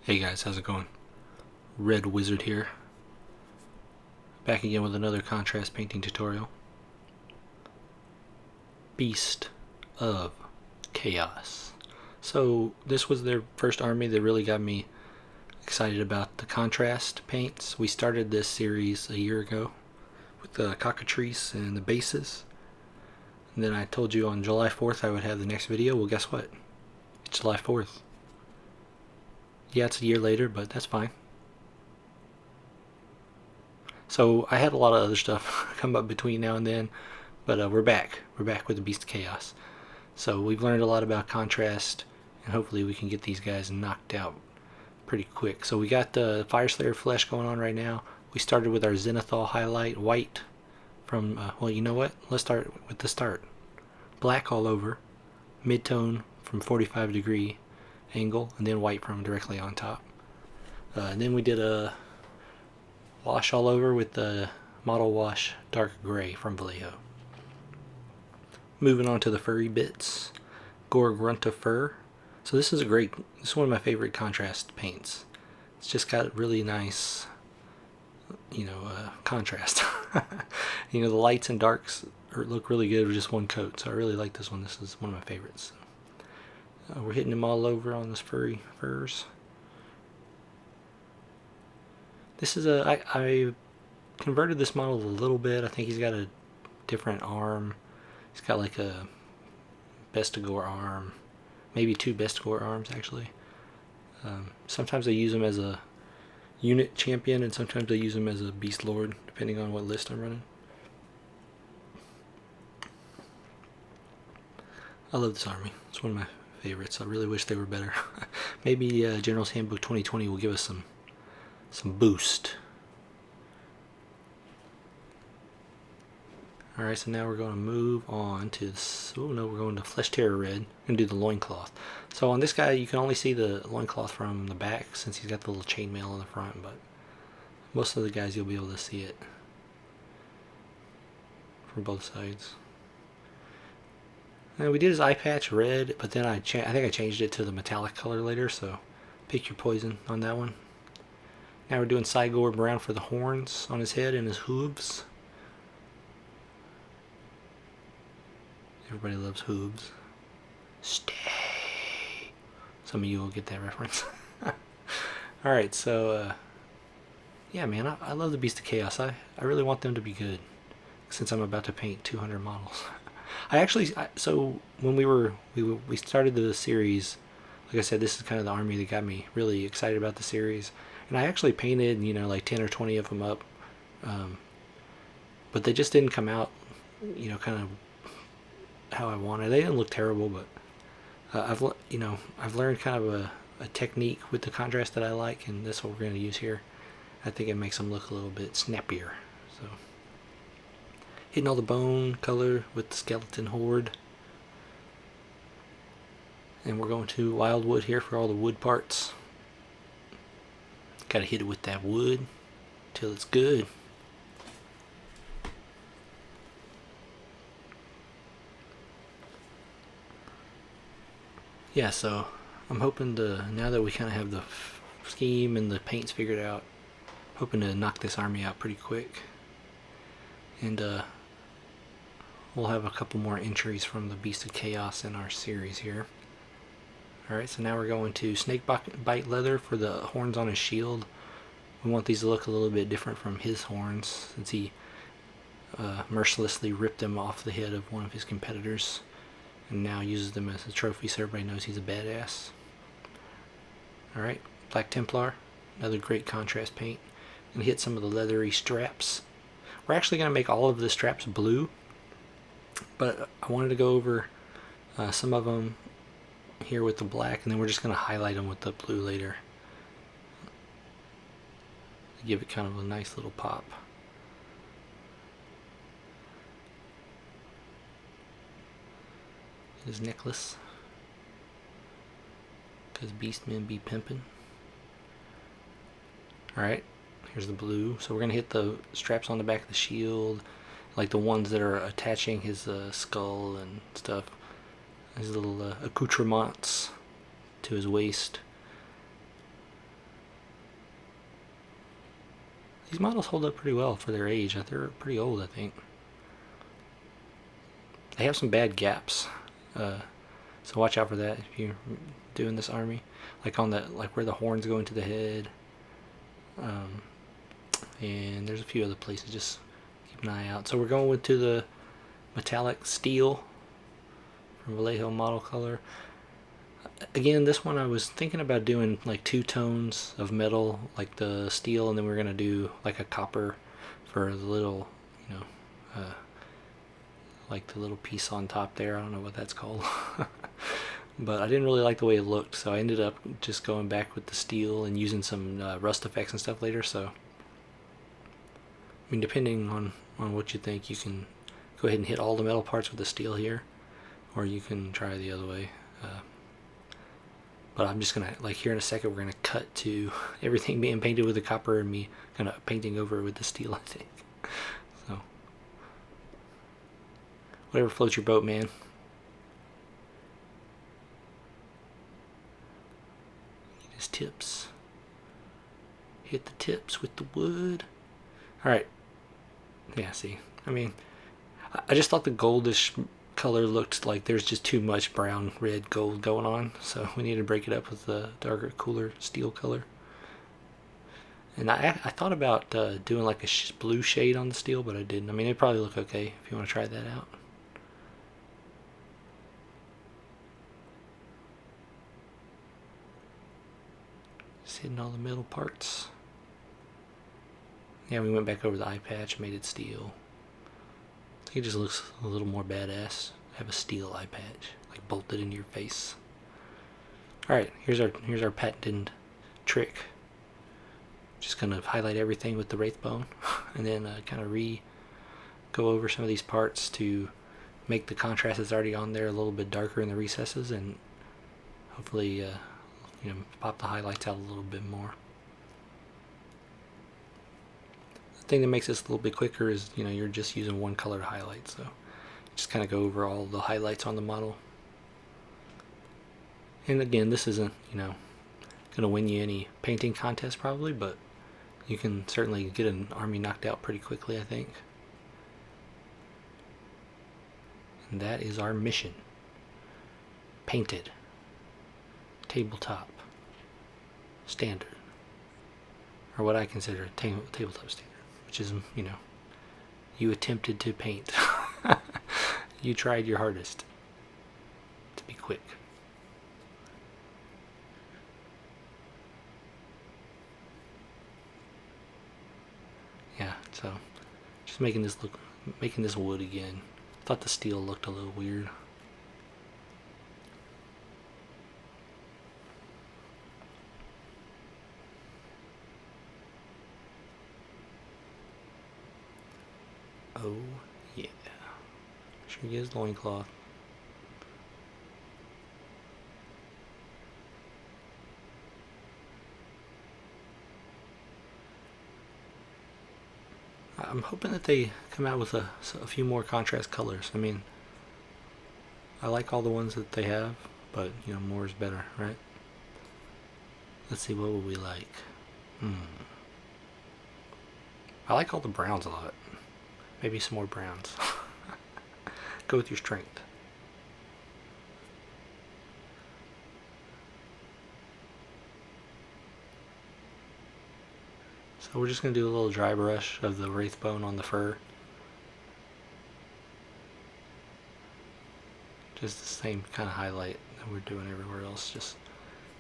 Hey guys, how's it going? Red Wizard here. Back again with another contrast painting tutorial. Beast of Chaos. So this was their first army that really got me excited about the contrast paints. We started this series a year ago with the cockatrice and the bases. And then I told you on July 4th I would have the next video. Well, guess what? It's July 4th. Yeah, it's a year later, but that's fine. So I had a lot of other stuff come up between now and then, but we're back. We're back with the Beast of Chaos. So we've learned a lot about contrast, and hopefully we can get these guys knocked out pretty quick. So we got the Fire Slayer flesh going on right now. We started with our Zenithal highlight white from, well, you know what? Let's start with the start. Black all over, mid-tone from 45-degree angle, and then white from directly on top. And then we did a wash all over with the model wash dark gray from Vallejo. Moving on to the furry bits. Gor Grunta Fur. So this is one of my favorite contrast paints. It's just got really nice, contrast. The lights and darks look really good with just one coat. So I really like this one. This is one of my favorites. We're hitting them all over on this furry furs. This is I converted this model a little bit. I think he's got a different arm. He's got like a Bestigor arm, maybe two Bestigor arms actually. Sometimes I use him as a unit champion, and sometimes I use him as a beast lord, depending on what list I'm running. I love this army. It's one of my favorites. I really wish they were better. Maybe General's Handbook 2020 will give us some boost. Alright, so now we're going to move on to this. Oh no, we're going to Flesh Terror Red. We're going to do the loincloth. So on this guy, you can only see the loincloth from the back since he's got the little chainmail on the front, but most of the guys you'll be able to see it from both sides. And we did his eye patch red, but then I think I changed it to the metallic color later, so pick your poison on that one. Now we're doing Cygor brown for the horns on his head and his hooves. Everybody loves hooves. Stay. Some of you will get that reference. Alright, so yeah, man, I love the Beast of Chaos. I really want them to be good, since I'm about to paint 200 models. So when we started the series, like I said, this is kind of the army that got me really excited about the series, and I actually painted like 10 or 20 of them up, but they just didn't come out kind of how I wanted. They didn't look terrible, but I've learned kind of a technique with the contrast that I like, and that's what we're going to use here. I think it makes them look a little bit snappier. So hitting all the bone color with the skeleton horde, and we're going to wildwood here for all the wood parts. Gotta hit it with that wood till it's good. Yeah, so I'm hoping to, now that we kind of have the scheme and the paints figured out, hoping to knock this army out pretty quick. And we'll have a couple more entries from the Beast of Chaos in our series here. Alright, so now we're going to snake bite leather for the horns on his shield. We want these to look a little bit different from his horns, since he mercilessly ripped them off the head of one of his competitors, and now uses them as a trophy so everybody knows he's a badass. Alright, Black Templar, another great contrast paint. And hit some of the leathery straps. We're actually going to make all of the straps blue, but I wanted to go over some of them here with the black, and then we're just going to highlight them with the blue later. Give it kind of a nice little pop. His necklace, because beastmen be pimping. Alright, here's the blue. So we're going to hit the straps on the back of the shield, like the ones that are attaching his skull and stuff. His little accoutrements to his waist. These models hold up pretty well for their age. They're pretty old, I think. They have some bad gaps, so watch out for that if you're doing this army. Like on the where the horns go into the head, and there's a few other places. Just keep an eye out. So we're going to the metallic steel from Vallejo model color. Again, this one I was thinking about doing like 2 tones of metal, like the steel, and then we're gonna do like a copper for the little, like the little piece on top there. I don't know what that's called. But I didn't really like the way it looked, so I ended up just going back with the steel and using some rust effects and stuff later. So, I mean, depending on what you think, you can go ahead and hit all the metal parts with the steel here, or you can try the other way. But I'm just gonna, like, here in a second, we're gonna cut to everything being painted with the copper and me kind of painting over it with the steel, I think. So, whatever floats your boat, man. His tips. Hit the tips with the wood. Alright. Yeah, see. I mean, I just thought the goldish color looked like there's just too much brown, red, gold going on. So we need to break it up with the darker, cooler steel color. And I thought about doing like a blue shade on the steel, but I didn't. I mean, it'd probably look okay if you want to try that out. Just hitting all the middle parts. Yeah, we went back over the eye patch, made it steel. I think it just looks a little more badass. Have a steel eye patch, like bolted into your face. Alright, here's our patented trick. Just gonna highlight everything with the wraith bone, and then kind of go over some of these parts to make the contrast that's already on there a little bit darker in the recesses, and hopefully pop the highlights out a little bit more. The thing that makes this a little bit quicker is you're just using one color to highlight, so just kind of go over all the highlights on the model. And again, this isn't gonna win you any painting contest probably, but you can certainly get an army knocked out pretty quickly, I think. And that is our mission. Painted. Tabletop. Standard. Or what I consider a tabletop standard. Which is, you attempted to paint. You tried your hardest to be quick. Yeah, so just making this wood again. Thought the steel looked a little weird. Oh yeah. Make sure you get his loincloth. I'm hoping that they come out with a few more contrast colors. I mean, I like all the ones that they have, but more is better, right? Let's see, what would we like? I like all the browns a lot. Maybe some more browns. Go with your strength. So we're just going to do a little dry brush of the wraith bone on the fur. Just the same kind of highlight that we're doing everywhere else. Just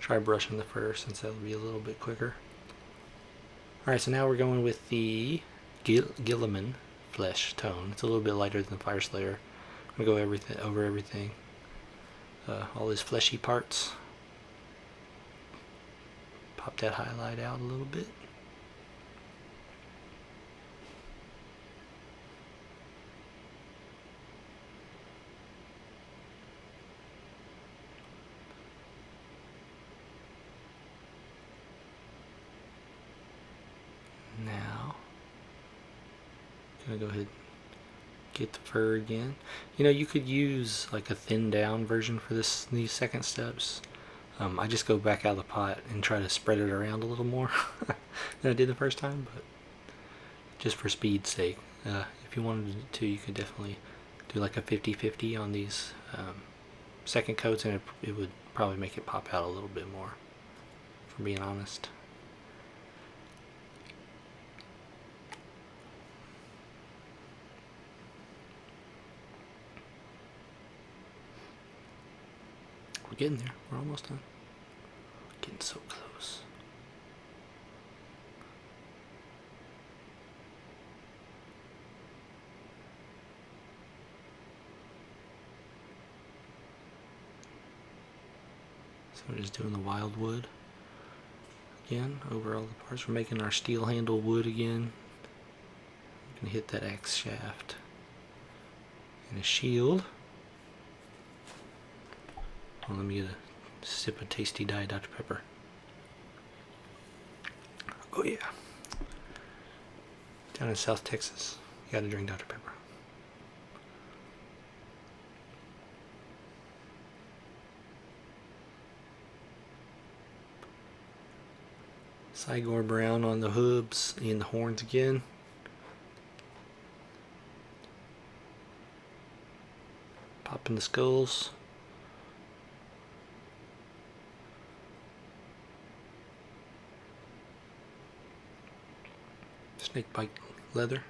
dry brushing the fur, since that'll be a little bit quicker. Alright, so now we're going with the Gilliman flesh tone. It's a little bit lighter than Fire Slayer. I'm going to go over everything. All his fleshy parts. Pop that highlight out a little bit. Now, gonna go ahead and get the fur again. You could use like a thinned down version for these second steps. I just go back out of the pot and try to spread it around a little more than I did the first time, but just for speed's sake. If you wanted to, you could definitely do like a 50-50 on these second coats, and it would probably make it pop out a little bit more, for being honest. We're getting there. We're almost done. Getting so close. So we're just doing the wild wood again over all the parts. We're making our steel handle wood again. We're gonna hit that axe shaft and a shield. Well, let me get a sip of tasty Diet Dr. Pepper. Oh yeah. Down in South Texas, you gotta drink Dr. Pepper. Chaos Gor brown on the hooves and the horns again. Popping the skulls. Snake bite leather.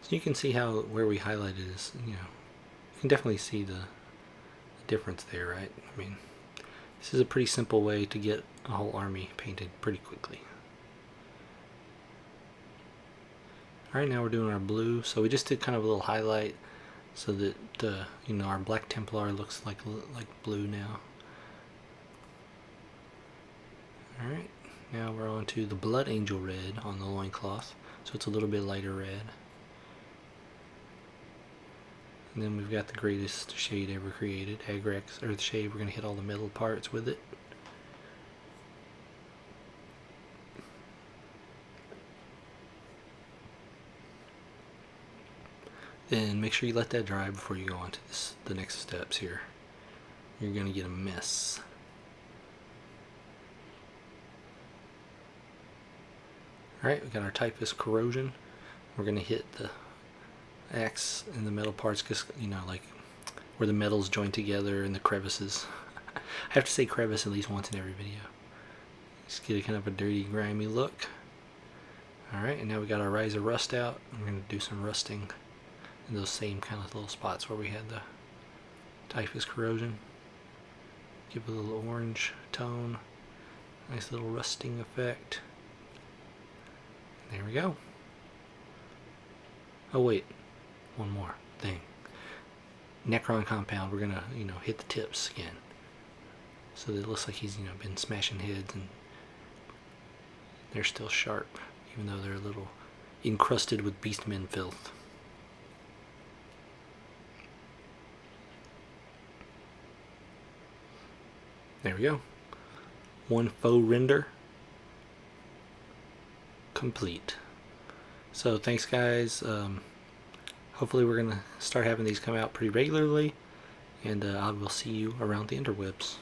So you can see how where we highlighted is, you can definitely see the difference there, right? I mean, this is a pretty simple way to get a whole army painted pretty quickly. Alright, now we're doing our blue. So we just did kind of a little highlight so that our Black Templar looks like blue now. Alright, now we're on to the Blood Angel red on the loincloth. So it's a little bit lighter red. And then we've got the greatest shade ever created, Agrax Earth Shade. We're going to hit all the metal parts with it. Then make sure you let that dry before you go on to the next steps here. You're going to get a mess. Alright, we got our Typhus Corrosion. We're going to hit the axe and the metal parts, because like where the metals join together and the crevices. I have to say crevice at least once in every video. Just get a kind of a dirty, grimy look. Alright, and now we got our Rise of Rust out. I'm going to do some rusting in those same kind of little spots where we had the Typhus Corrosion. Give it a little orange tone. Nice little rusting effect. There we go. Oh wait, one more thing. Necron compound, we're gonna, hit the tips again. So that it looks like he's, been smashing heads and they're still sharp, even though they're a little encrusted with beastmen filth. There we go. One faux render complete. So thanks guys. Hopefully we're gonna start having these come out pretty regularly, and I will see you around the interwebs.